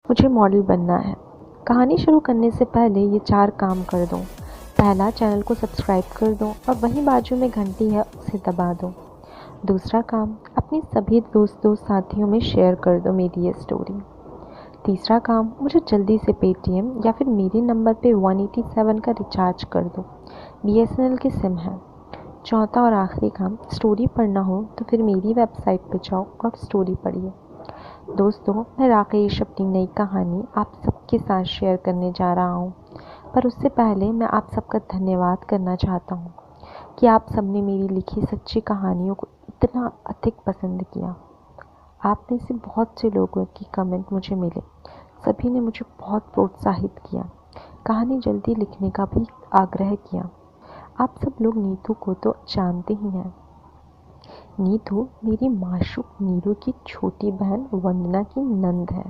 मुझे मॉडल बनना है। कहानी शुरू करने से पहले ये 4 काम कर दो। पहला, चैनल को सब्सक्राइब कर दो और वहीं बाजू में घंटी है उसे दबा दो। दूसरा काम, अपने सभी दोस्तों साथियों में शेयर कर दो मेरी ये स्टोरी। तीसरा काम, मुझे जल्दी से पेटीएम या फिर मेरे नंबर पे 187 का रिचार्ज कर दो। बीएसएनएल की सिम है। चौथा और आखिरी काम, स्टोरी पढ़ना हो तो फिर मेरी वेबसाइट पे जाओ और स्टोरी पढ़िए। दोस्तों, मैं राकेश अपनी नई कहानी आप सबके साथ शेयर करने जा रहा हूँ। पर उससे पहले मैं आप सबका धन्यवाद करना चाहता हूँ कि आप सबने मेरी लिखी सच्ची कहानियों को इतना अधिक पसंद किया। आप में से बहुत से लोगों की कमेंट मुझे मिले। सभी ने मुझे बहुत प्रोत्साहित किया, कहानी जल्दी लिखने का भी आग्रह किया। आप सब लोग नीतू को तो जानते ही हैं। नीतू मेरी माशूक नीरू की छोटी बहन वंदना की नंद है।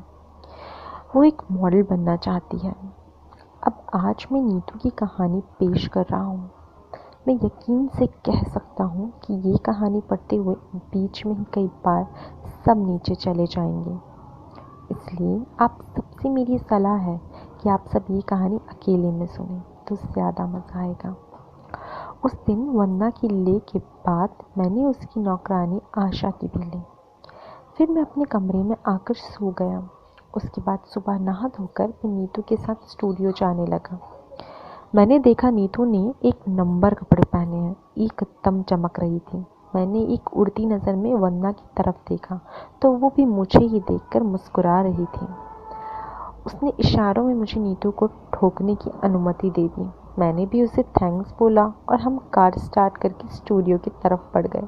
वो एक मॉडल बनना चाहती है। अब आज मैं नीतू की कहानी पेश कर रहा हूँ। मैं यकीन से कह सकता हूँ कि ये कहानी पढ़ते हुए बीच में ही कई बार सब नीचे चले जाएंगे। इसलिए आप सबसे मेरी सलाह है कि आप सब ये कहानी अकेले में सुनें तो ज़्यादा मज़ा आएगा। उस दिन वंदना की ले के बाद मैंने उसकी नौकरानी आशा की भी ली। फिर मैं अपने कमरे में आकर सो गया। उसके बाद सुबह नहा धोकर मैं नीतू के साथ स्टूडियो जाने लगा। मैंने देखा नीतू ने एक नंबर कपड़े पहने हैं, एकदम चमक रही थी। मैंने एक उड़ती नज़र में वंदना की तरफ देखा तो वो भी मुझे ही देखकर मुस्कुरा रही थी। उसने इशारों में मुझे नीतू को ठोकने की अनुमति दे दी। मैंने भी उसे थैंक्स बोला और हम कार स्टार्ट करके स्टूडियो की तरफ बढ़ गए।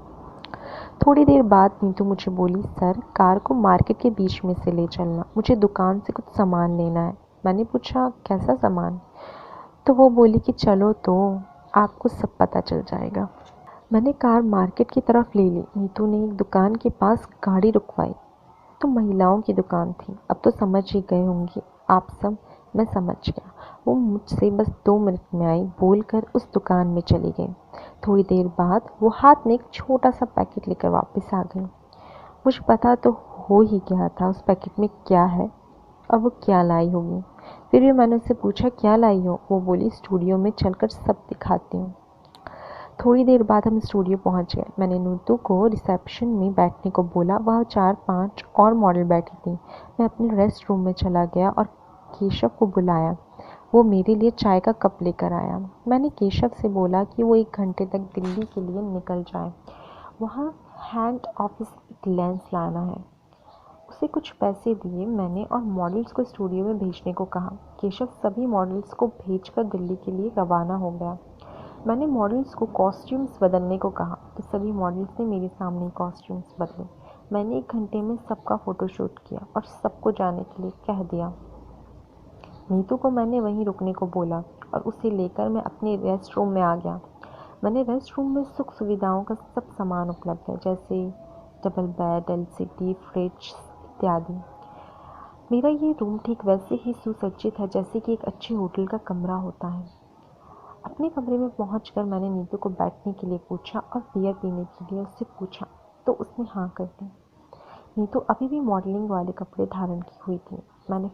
थोड़ी देर बाद नीतू मुझे बोली, सर कार को मार्केट के बीच में से ले चलना, मुझे दुकान से कुछ सामान लेना है। मैंने पूछा, कैसा सामान? तो वो बोली कि चलो तो आपको सब पता चल जाएगा। मैंने कार मार्केट की तरफ ले ली। नीतू ने एक दुकान के पास गाड़ी रुकवाई तो महिलाओं की दुकान थी। अब तो समझ ही गए होंगे आप सब। मैं समझ गया। वो मुझसे बस 2 मिनट में आई, बोलकर उस दुकान में चली गई। थोड़ी देर बाद वो हाथ में एक छोटा सा पैकेट लेकर वापस आ गई। मुझे पता तो हो ही गया था उस पैकेट में क्या है और वो क्या लाई होगी। फिर भी मैंने उससे पूछा, क्या लाई हो? वो बोली, स्टूडियो में चलकर सब दिखाती हूँ। थोड़ी देर बाद हम स्टूडियो पहुंच गए। मैंने नीतू को रिसेप्शन में बैठने को बोला। वह 4-5 और मॉडल बैठी थी। मैं अपने रेस्ट रूम में चला गया और केशव को बुलाया। वो मेरे लिए चाय का कप लेकर आया। मैंने केशव से बोला कि वो 1 घंटे तक दिल्ली के लिए निकल जाए। वहाँ हैंड ऑफिस एक लेंस लाना है। उसे कुछ पैसे दिए मैंने और मॉडल्स को स्टूडियो में भेजने को कहा। केशव सभी मॉडल्स को भेजकर दिल्ली के लिए रवाना हो गया। मैंने मॉडल्स को कॉस्ट्यूम्स बदलने को कहा तो सभी मॉडल्स ने मेरे सामने कॉस्ट्यूम्स बदले। मैंने 1 घंटे में सबका फ़ोटोशूट किया और सबको जाने के लिए कह दिया। नीतू को मैंने वहीं रुकने को बोला और उसे लेकर मैं अपने रेस्ट रूम में आ गया। मैंने रेस्ट रूम में सुख सुविधाओं का सब सामान उपलब्ध है, जैसे डबल बेड, एलसीडी, फ्रिज इत्यादि। मेरा ये रूम ठीक वैसे ही सुसज्जित है जैसे कि एक अच्छे होटल का कमरा होता है। अपने कमरे में पहुंचकर मैंने नीतू को बैठने के लिए पूछा और बियर पीने के लिए उससे पूछा तो उसने हाँ कर दी। नीतू अभी भी मॉडलिंग वाले कपड़े धारण की हुई थी। मैंने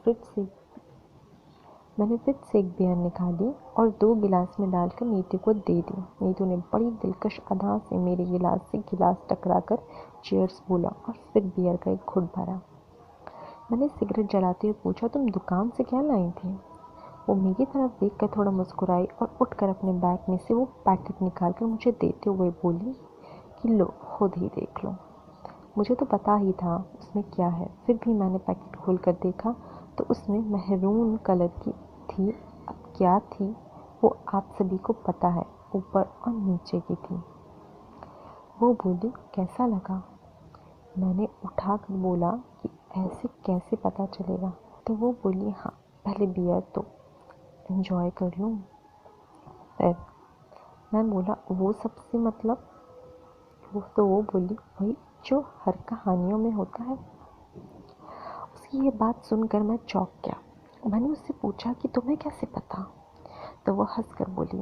फिर से एक बियर निकाली और 2 गिलास में डालकर नीतू को दे दी। नीतू ने बड़ी दिलकश अदा से मेरे गिलास से गिलास टकराकर चीयर्स बोला और फिर बियर का एक घुट भरा। मैंने सिगरेट जलाते हुए पूछा, तुम दुकान से क्या लाई थी? वो मेरी तरफ देखकर थोड़ा मुस्कुराई और उठकर अपने बैग में से वो पैकेट निकालकर मुझे देते हुए बोली कि लो, खुद ही देख लो। मुझे तो पता ही था उसमें क्या है, फिर भी मैंने पैकेट खोलकर देखा तो उसमें महरून कलर की थी। अब क्या थी वो आप सभी को पता है, ऊपर और नीचे की थी। वो बोली, कैसा लगा? मैंने उठाकर बोला कि ऐसे कैसे पता चलेगा? तो वो बोली, हाँ पहले बियर तो एंजॉय कर लूँ। फिर मैं बोला, वो सबसे मतलब? वो बोली, वही जो हर कहानियों में होता है। उसकी ये बात सुनकर मैं चौंक गया। मैंने उससे पूछा कि तुम्हें कैसे पता? तो वो हंसकर बोली,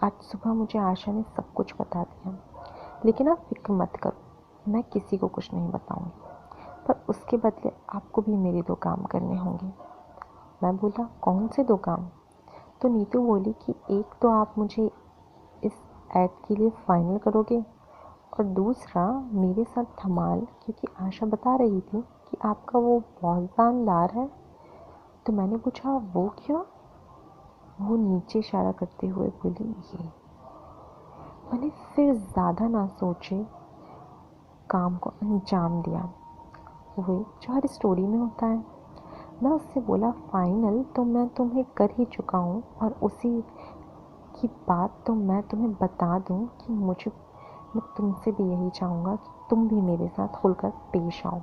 आज सुबह मुझे आशा ने सब कुछ बता दिया, लेकिन आप फिक्र मत करो, मैं किसी को कुछ नहीं बताऊंगी। पर उसके बदले आपको भी मेरे 2 काम करने होंगे। मैं बोला, कौन से 2 काम? तो नीतू बोली कि एक तो आप मुझे इस ऐड के लिए फाइनल करोगे और दूसरा मेरे साथ धमाल, क्योंकि आशा बता रही थी कि आपका वो बहुत शानदार है। तो मैंने पूछा, वो क्यों? वो नीचे इशारा करते हुए बोली, ये। मैंने फिर ज़्यादा ना सोचे काम को अंजाम दिया, वही जो हर स्टोरी में होता है। मैं उससे बोला, फाइनल तो मैं तुम्हें कर ही चुका हूँ और उसी की बात तो मैं तुम्हें बता दूँ कि मैं तुमसे भी यही चाहूँगा कि तुम भी मेरे साथ खुलकर पेश आओ।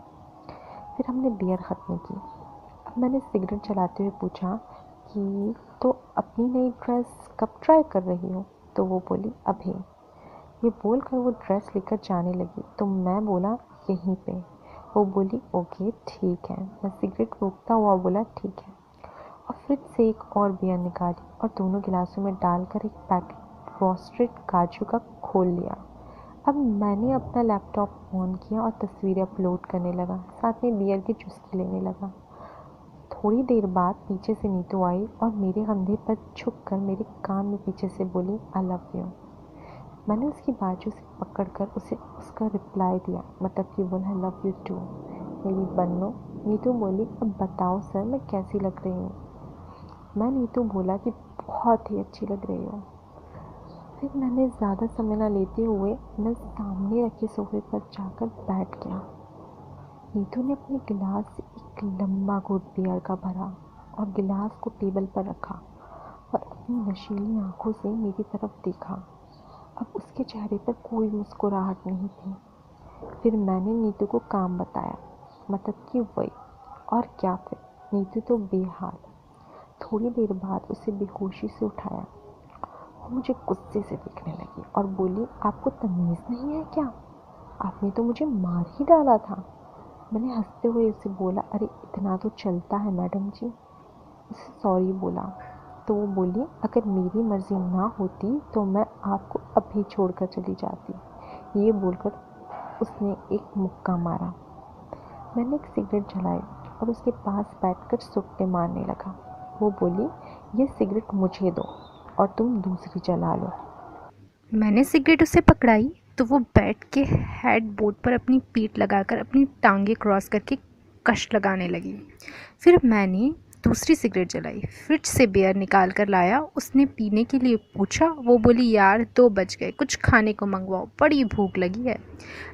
फिर हमने बियर ख़त्म की। अब मैंने सिगरेट जलाते हुए पूछा कि तो अपनी नई ड्रेस कब ट्राई कर रही हो? तो वो बोली, अभी। ये बोलकर वो ड्रेस लेकर जाने लगी तो मैं बोला, यहीं पे। वो बोली, ओके ठीक है। मैं सिगरेट फूंकता हुआ बोला, ठीक है, और फ्रिज से एक और बियर निकाली और दोनों गिलासों में डालकर एक पैकेट रोस्टेड काजू का खोल लिया। अब मैंने अपना लैपटॉप ऑन किया और तस्वीरें अपलोड करने लगा, साथ में बियर की चुस्की लेने लगा। थोड़ी देर बाद पीछे से नीतू आई और मेरे कंधे पर झुककर मेरे कान में पीछे से बोली, आई लव यू। मैंने उसकी बाजू से पकड़कर उसे उसका रिप्लाई दिया, मतलब कि बोला, आई लव यू टू मेरी बन्नो। नीतू बोली, अब बताओ सर मैं कैसी लग रही हूँ? मैं नीतू बोला कि बहुत ही अच्छी लग रही हो। फिर मैंने ज़्यादा समय ना लेते हुए मैं सामने रखे सोफे पर जाकर बैठ गया। नीतू ने अपने गिलास से एक लंबा घूंट बियर का भरा और गिलास को टेबल पर रखा और अपनी नशीली आंखों से मेरी तरफ देखा। अब उसके चेहरे पर कोई मुस्कुराहट नहीं थी। फिर मैंने नीतू को काम बताया, मतलब कि वही और क्या। फिर नीतू तो बेहाल। थोड़ी देर बाद उसे बेहोशी से उठाया। वो मुझे गुस्से से देखने लगी और बोली, आपको तमीज़ नहीं है क्या? आपने तो मुझे मार ही डाला था। मैंने हंसते हुए उसे बोला, अरे इतना तो चलता है मैडम जी। उसे सॉरी बोला तो वो बोली, अगर मेरी मर्ज़ी ना होती तो मैं आपको अभी छोड़कर चली जाती। ये बोलकर उसने एक मुक्का मारा। मैंने एक सिगरेट जलाई और उसके पास बैठकर सुट्टे मारने लगा। वो बोली, ये सिगरेट मुझे दो और तुम दूसरी जला लो। मैंने सिगरेट उसे पकड़ाई तो वो बैठ के हेड बोर्ड पर अपनी पीठ लगाकर अपनी टांगें क्रॉस करके कश लगाने लगी। फिर मैंने दूसरी सिगरेट जलाई, फ्रिज से बियर निकाल कर लाया, उसने पीने के लिए पूछा। वो बोली, यार 2 बज गए, कुछ खाने को मंगवाओ, बड़ी भूख लगी है।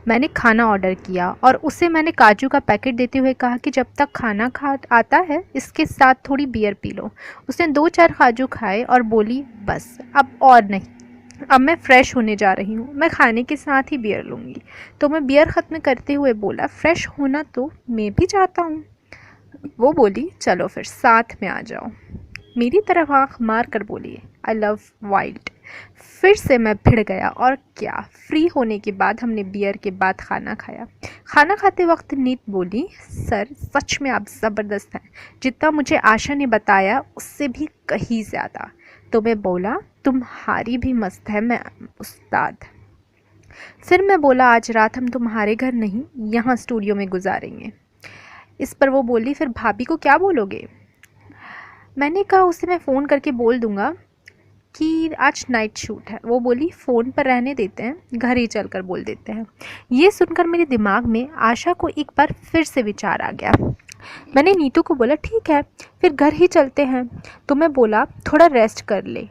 मैंने खाना ऑर्डर किया और उसे मैंने काजू का पैकेट देते हुए कहा कि जब तक खाना खा आता है इसके साथ थोड़ी बियर पी लो। उसने 2-4 काजू खाए और बोली, बस अब और नहीं, अब मैं फ़्रेश होने जा रही हूँ, मैं खाने के साथ ही बियर लूँगी। तो मैं बियर ख़त्म करते हुए बोला, फ़्रेश होना तो मैं भी चाहता हूँ। वो बोली, चलो फिर साथ में आ जाओ। मेरी तरफ आँख मार कर बोली, आई लव वाइल्ड। फिर से मैं भिड़ गया और क्या, फ्री होने के बाद हमने बियर के बाद खाना खाया। खाना खाते वक्त नीत बोली, सर सच में आप ज़बरदस्त हैं, जितना मुझे आशा ने बताया उससे भी कहीं ज़्यादा। तो मैं बोला, तुम्हारी भी मस्त है मैं उस्ताद। फिर मैं बोला, आज रात हम तुम्हारे घर नहीं यहाँ स्टूडियो में गुजारेंगे। इस पर वो बोली, फिर भाभी को क्या बोलोगे? मैंने कहा, उसे मैं फ़ोन करके बोल दूँगा कि आज नाइट शूट है। वो बोली, फ़ोन पर रहने देते हैं, घर ही चलकर बोल देते हैं। ये सुनकर मेरे दिमाग में आशा को एक बार फिर से विचार आ गया। मैंने नीतू को बोला, ठीक है फिर घर ही चलते हैं। तो मैं बोला, थोड़ा रेस्ट कर ले,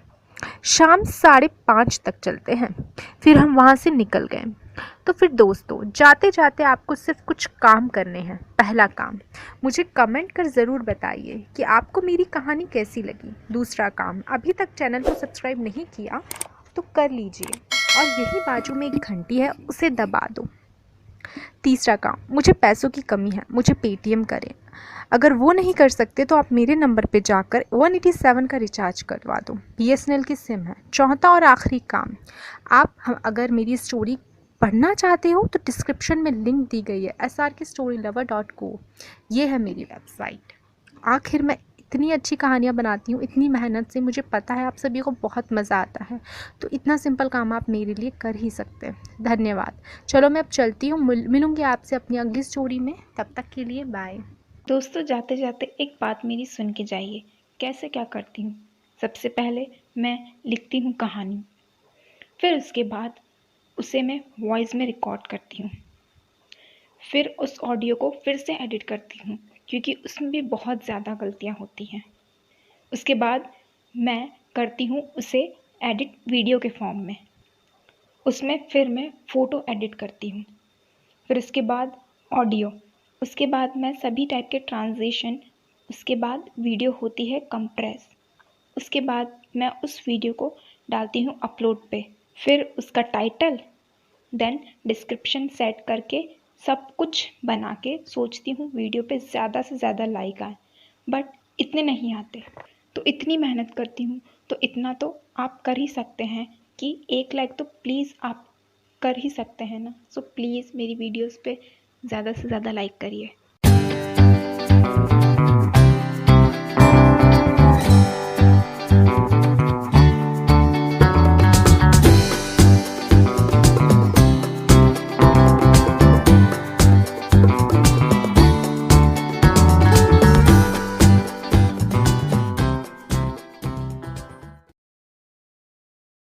शाम 5:30 तक चलते हैं। फिर हम वहाँ से निकल गए। तो फिर दोस्तों, जाते जाते आपको सिर्फ कुछ काम करने हैं। पहला काम, मुझे कमेंट कर ज़रूर बताइए कि आपको मेरी कहानी कैसी लगी। दूसरा काम, अभी तक चैनल को सब्सक्राइब नहीं किया तो कर लीजिए और यही बाजू में एक घंटी है, उसे दबा दो। तीसरा काम, मुझे पैसों की कमी है, मुझे पेटीएम करें। अगर वो नहीं कर सकते तो आप मेरे नंबर पे जाकर 187 का रिचार्ज करवा दो, बीएसएनएल की सिम है। चौथा और आखिरी काम, अगर मेरी स्टोरी पढ़ना चाहते हो तो डिस्क्रिप्शन में लिंक दी गई है, srkstorylover.co, ये है मेरी वेबसाइट। आखिर मैं इतनी अच्छी कहानियाँ बनाती हूँ इतनी मेहनत से, मुझे पता है आप सभी को बहुत मज़ा आता है। तो इतना सिंपल काम आप मेरे लिए कर ही सकते हैं। धन्यवाद। चलो मैं अब चलती हूँ, मिलूँगी आपसे अपनी अगली स्टोरी में। तब तक के लिए बाय। दोस्तों, जाते जाते एक बात मेरी सुन के जाइए, कैसे क्या करती हूँ। सबसे पहले मैं लिखती हूँ कहानी, फिर उसके बाद उसे मैं वॉइस में रिकॉर्ड करती हूँ, फिर उस ऑडियो को फिर से एडिट करती हूँ क्योंकि उसमें भी बहुत ज़्यादा गलतियाँ होती हैं। उसके बाद मैं करती हूँ उसे एडिट वीडियो के फॉर्म में, उसमें फिर मैं फ़ोटो एडिट करती हूँ, फिर उसके बाद ऑडियो, उसके बाद मैं सभी टाइप के ट्रांजिशन, उसके बाद वीडियो होती है कंप्रेस, उसके बाद मैं उस वीडियो को डालती हूँ अपलोड पे, फिर उसका टाइटल, देन डिस्क्रिप्शन सेट करके सब कुछ बना के सोचती हूँ वीडियो पे ज़्यादा से ज़्यादा लाइक आए, बट इतने नहीं आते। तो इतनी मेहनत करती हूँ, तो इतना तो आप कर ही सकते हैं कि 1 लाइक तो प्लीज़ आप कर ही सकते हैं ना। सो प्लीज़ मेरी वीडियोस पे ज़्यादा से ज़्यादा लाइक करिए।